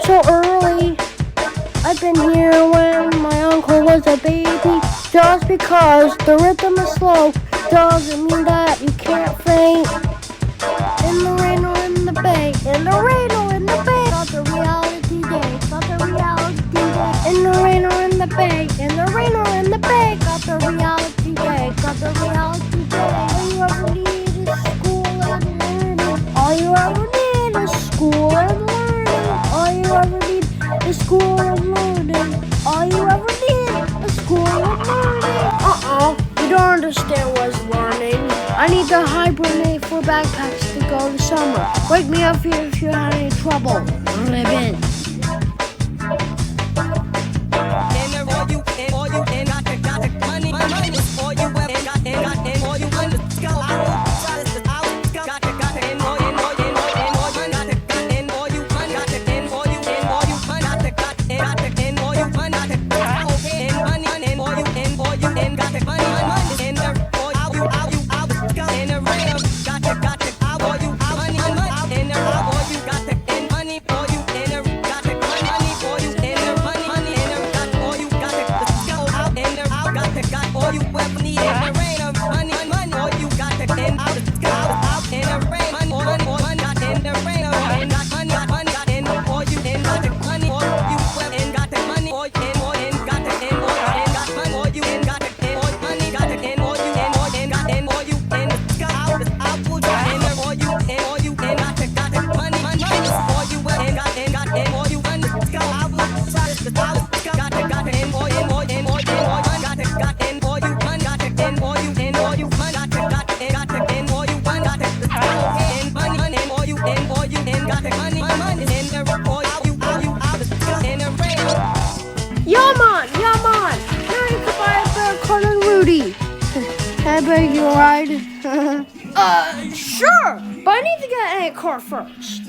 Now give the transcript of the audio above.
so early. I've been here when my uncle was a baby. Just because the rhythm is slow doesn't mean that you can't faint. In the rain or in the bay, in the rain or in the bay, got the reality day, got the reality day. In the rain or in the bay, in the rain or in the bay, got the reality day, got the reality day. All you ever need is school and learning. All you ever need is school and learning. All you ever need is school and learning. All you ever need is school and learning. You don't understand what's learning. I need to hibernate for backpacks to go to summer. Wake me up here if you have any trouble. Live in. Yaman! Now you can buy a bear card and Rudy. Can I beg you a ride? Sure, but I need to get a car first.